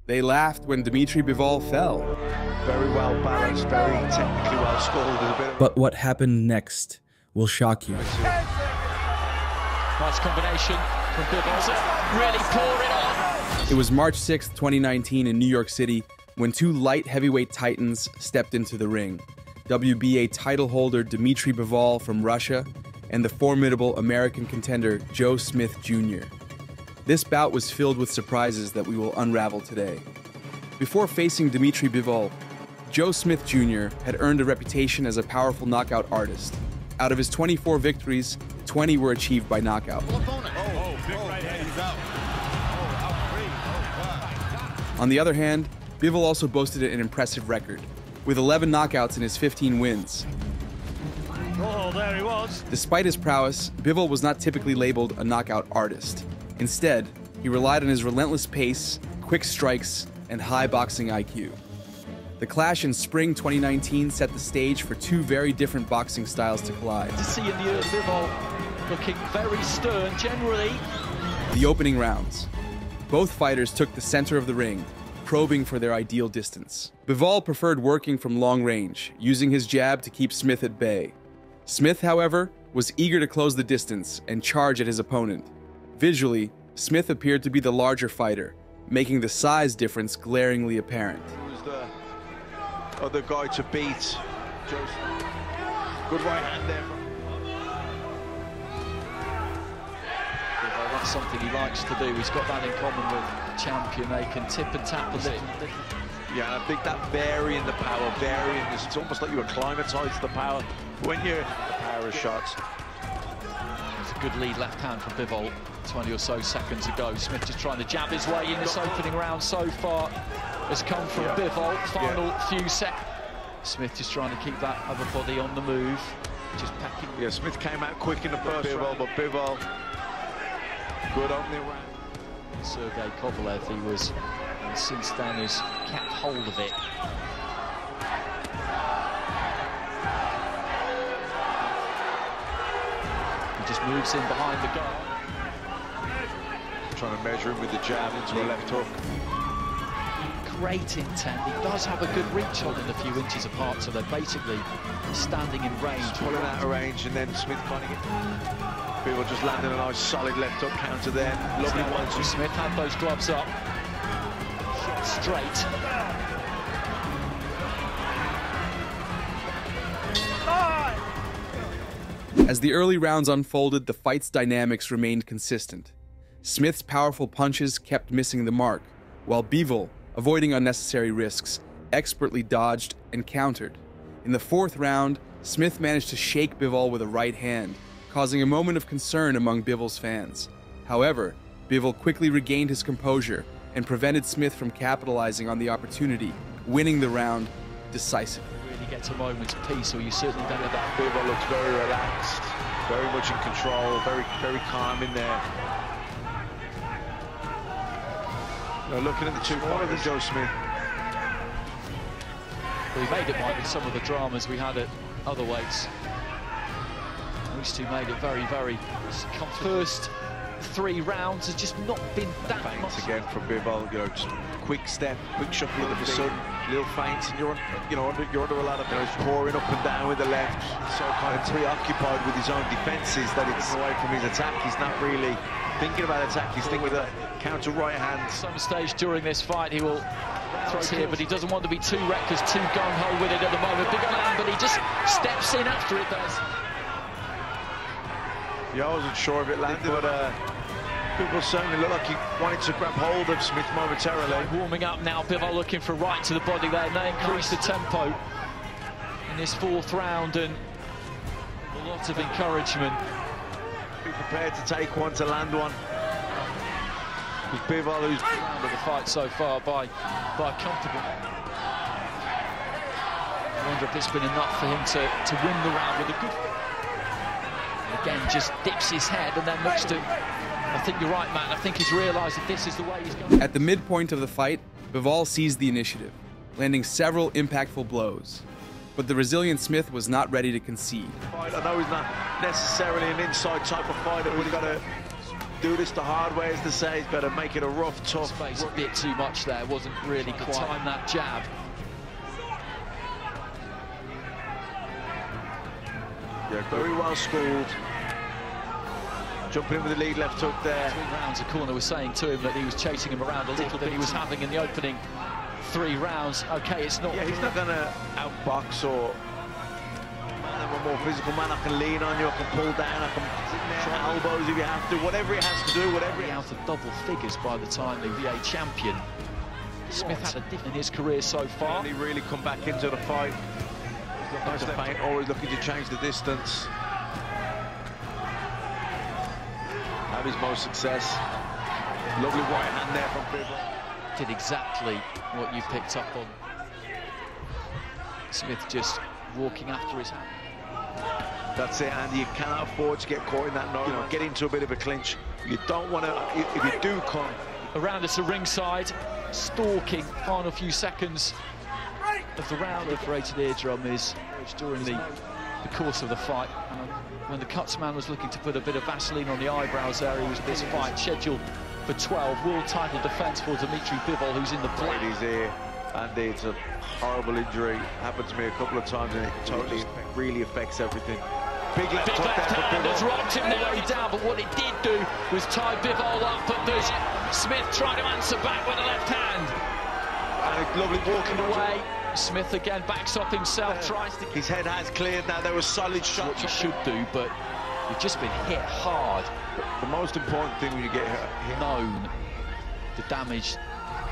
They laughed when Dmitry Bivol fell. Very well balanced, very technically well scored. But what happened next will shock you. Nice combination from Bivol. Really pouring on. It was March 6th, 2019 in New York City when two light heavyweight titans stepped into the ring. WBA title holder Dmitry Bivol from Russia and the formidable American contender Joe Smith Jr. This bout was filled with surprises that we will unravel today. Before facing Dmitry Bivol, Joe Smith Jr. had earned a reputation as a powerful knockout artist. Out of his 24 victories, 20 were achieved by knockout. On the other hand, Bivol also boasted an impressive record, with 11 knockouts in his 15 wins. Oh, there he was. Despite his prowess, Bivol was not typically labeled a knockout artist. Instead, he relied on his relentless pace, quick strikes, and high boxing IQ. The clash in spring 2019 set the stage for two very different boxing styles to collide. To see in the early Bivol looking very stern generally. The opening rounds. Both fighters took the center of the ring, probing for their ideal distance. Bivol preferred working from long range, using his jab to keep Smith at bay. Smith, however, was eager to close the distance and charge at his opponent. Visually, Smith appeared to be the larger fighter, making the size difference glaringly apparent. Who's the other guy to beat? Good right hand there. That's something he likes to do. He's got that in common with champion. They can tip and tap a little. Yeah, I think that varying the power, varying this, it's almost like you acclimatise to the power when you're the power of shots. It's a good lead left hand from Bivol 20 or so seconds ago. Smith just trying to jab his way in this opening round so far has come from Bivol. Final few seconds. Smith just trying to keep that other body on the move. Just packing. Yeah, Smith came out quick in the first round, but Bivol, good opening round. Sergei Kovalev, he was, and since then has kept hold of it. He just moves in behind the guard. Trying to measure him with the jab into a left hook. Great intent. He does have a good reach on it a few inches apart, so they're basically standing in range. Pulling out of range, and then Smith finding it. Bivol just landing a nice solid left hook counter there. Lovely one. Smith had those gloves up. Straight. As the early rounds unfolded, the fight's dynamics remained consistent. Smith's powerful punches kept missing the mark, while Bivol, avoiding unnecessary risks, expertly dodged and countered. In the fourth round, Smith managed to shake Bivol with a right hand, causing a moment of concern among Bivol's fans. However, Bivol quickly regained his composure and prevented Smith from capitalizing on the opportunity, winning the round decisively. Really gets a moment's peace, or you certainly don't have that. Bivol looks very relaxed, very much in control, very calm in there. Now looking at the two fighters, Joe Smith. Well, he made it right with some of the dramas we had at other weights. These two made it very comfortable. First 3 rounds has just not been that much. Again from Bivol, you know, just quick step, quick shuffle of the sudden, little feints, and you're under a lot of pouring up and down with the left. So kind of preoccupied with his own defences that it's away from his attack. He's not really thinking about attack. He's thinking with a counter right hand. At some stage during this fight, he will throw here, but he doesn't want to be too reckless, too gung-ho with it at the moment. Big land, but he just steps in after it does. Yeah, I wasn't sure if it landed, but Bivol certainly looked like he wanted to grab hold of Smith momentarily. Warming up now, Bivol looking for a right to the body there, and they increase the tempo in this 4th round, and a lot of encouragement. Be prepared to take one, to land one. With Bivol, who's round of the fight so far by comfortable. I wonder if it's been enough for him to win the round with a good. Again, just dips his head and then looks to. I think you're right, Matt. I think he's realised that this is the way he's going. At the midpoint of the fight, Bivol seized the initiative, landing several impactful blows. But the resilient Smith was not ready to concede. I know he's not necessarily an inside type of fighter, but he's got a do this the hard way, as they say. He's got to make it a rough, tough. Space a bit too much there. Wasn't really quite time that jab. Yeah, very well schooled. Jumping in with the lead left hook there. 3 rounds, the corner was saying to him that he was chasing him around a little bit. He was having in the opening 3 rounds. Okay, it's not. Yeah, he's not going to outbox or. I'm a more physical man. I can lean on you. I can pull down. I can try elbows if you have to. Whatever he has to do. Whatever. He Out of double figures by the time the VA champion. Smith had a dip in his career so far. He really come back into the fight. Nice to feint, always looking to change the distance. Have his most success. Lovely right hand there from Bivol. Did exactly what you picked up on. Smith just walking after his hand. That's it, Andy. You cannot afford to get caught in that no. Get into a bit of a clinch. You don't want to. If you do come around us to ringside, stalking final few seconds of the round. Perforated eardrum is during the course of the fight. When the cuts man was looking to put a bit of Vaseline on the eyebrows there, he was this fight scheduled for 12. World title defense for Dmitry Bivol, who's in the black. He's here, Andy. It's a horrible injury. Happened to me a couple of times, and it totally really affects everything. Big left hand has rocked him the way down, but what it did do was tie Bivol up, but there's Smith trying to answer back with a left hand. And a lovely walking away. Smith again backs up himself, tries to... His head has cleared now. There was solid shots. What you should do, but you've just been hit hard. The most important thing when you get hit... Known the damage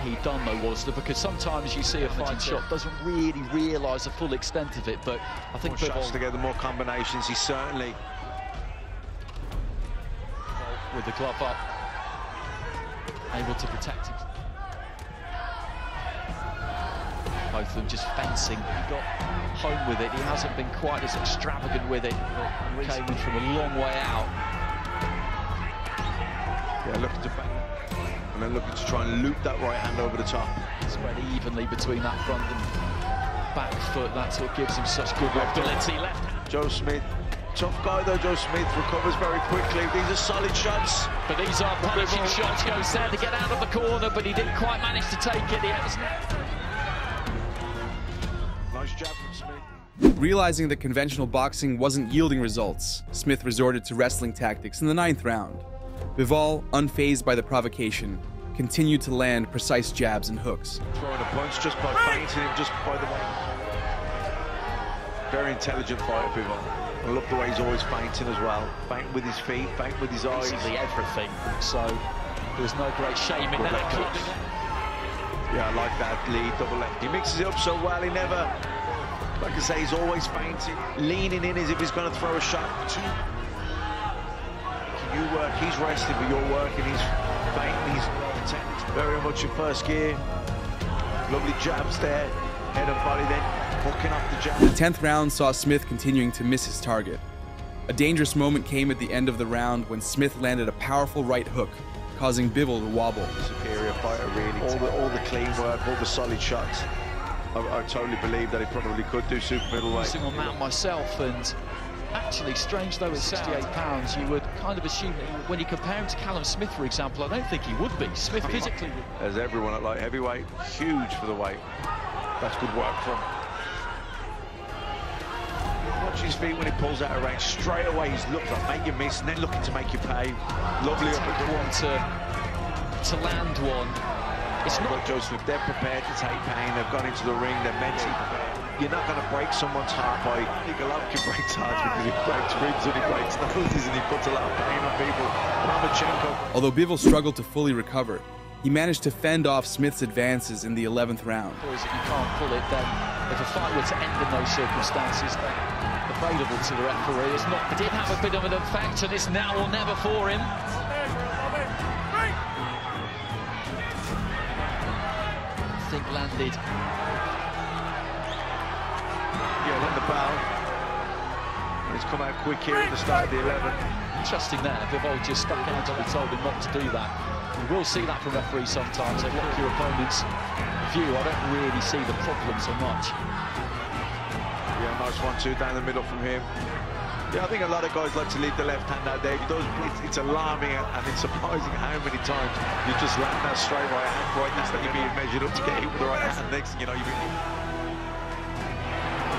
he done, though, was that because sometimes you see a fight shot, doesn't really realise the full extent of it, but I think more shots together, more combinations, he certainly... With the glove up, able to protect him. Both of them just fencing. He got home with it. He hasn't been quite as extravagant with it, but came in from a long way out. Yeah, looking to bang, and then looking to try and loop that right hand over the top. Spread evenly between that front and back foot. That's what gives him such good mobility. Left hand. Joe Smith, tough guy though. Joe Smith recovers very quickly. These are solid shots. But these are punishing shots. Goes there to get out of the corner, but he didn't quite manage to take it. Nice jab from Smith. Realizing that conventional boxing wasn't yielding results, Smith resorted to wrestling tactics in the 9th round. Bivol, unfazed by the provocation, continued to land precise jabs and hooks. Throwing a punch just by feinting him, just by the way. Very intelligent fighter, Bivol. I love the way he's always feinting as well. Feinting with his feet, feinting with his eyes. Basically everything. So there's no great shame in that. Yeah, I like that lead, double left. He mixes it up so well, he never, like I say, he's always feinting, leaning in as if he's going to throw a shot. You work, he's resting, but you're working, he's feinting, he's very much in first gear. Lovely jabs there, head and body, then hooking up the jab. The 10th round saw Smith continuing to miss his target. A dangerous moment came at the end of the round when Smith landed a powerful right hook, causing Bivol to wobble. Superior fighter, really. All the clean work, all the solid shots. I totally believe that he probably could do super middleweight. Single mount myself, and actually, strange though, at 68 pounds, you would kind of assume that when you compare him to Callum Smith, for example, I don't think he would be. Smith physically would. As everyone at light heavyweight, huge for the weight. That's good work from. Watch his feet when he pulls out of range. Straight away, he's looking like make you miss, and then looking to make you pay. Lovely up one to land one. It's not Joe Smith. They're prepared to take pain. They've gone into the ring. They're mentally prepared. You're not going to break someone's heart by Golovkin breaks hearts because he breaks ribs and he breaks noses and he puts a lot of pain on people. Lomachenko. Although Bivol struggled to fully recover, he managed to fend off Smith's advances in the 11th round. If you can't pull it, then if a fight were to end in those circumstances, available to the referee, it's not. It did have a bit of an effect, and it's now or never for him. I think landed. Yeah, on the bow. And he's come out quick here at the start of the 11th. Interesting there. Bivol just stuck out and told him not to do that. We will see that from referees sometimes. They block your opponent's view. I don't really see the problem so much. Yeah, nice 1-2 down the middle from him. Yeah, I think a lot of guys like to leave the left hand out there. It's alarming and it's surprising how many times you just land that straight right hand right next thing you're being measured up to get hit with the right hand. Next thing you know, you've been...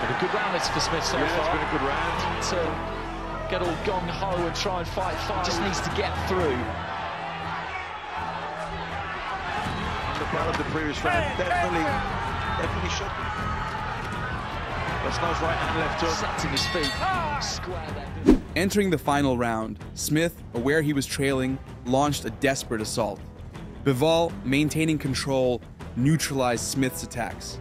But a good round this for Smith so far. It's been a good round. To get all gung-ho and try and fight fire. Just needs to get through. The battle of the previous round definitely should. That's nice right hand left hook. Setting his feet. Square there. Entering the final round, Smith, aware he was trailing, launched a desperate assault. Bivol, maintaining control, neutralized Smith's attacks.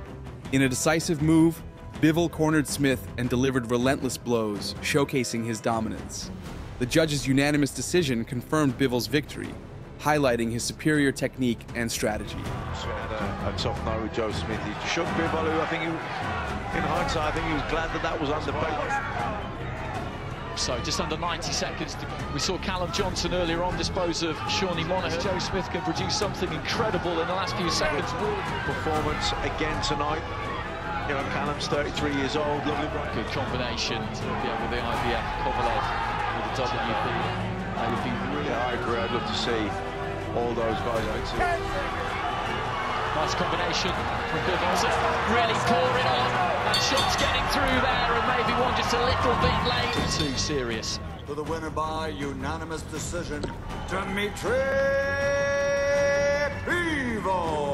In a decisive move, Bivol cornered Smith and delivered relentless blows, showcasing his dominance. The judge's unanimous decision confirmed Bivol's victory, highlighting his superior technique and strategy. So a tough night with Joe Smith. He shook Bivol, who I think, in hindsight, I think he was glad that was on the plate. So just under 90 seconds. We saw Callum Johnson earlier on dispose of Shawnee Monaghan. Joe Smith can produce something incredible in the last few seconds. Performance again tonight. You know, Callum's 33 years old. Lovely break. Good combination with the IBF Kovalev with the WP. That would be really. Yeah, I agree. I'd love to see all those guys. Nice combination from Bivol. Really pouring on. And shots getting through there, and maybe one just a little bit late. Too serious. For the winner by unanimous decision, Dmitry Bivol.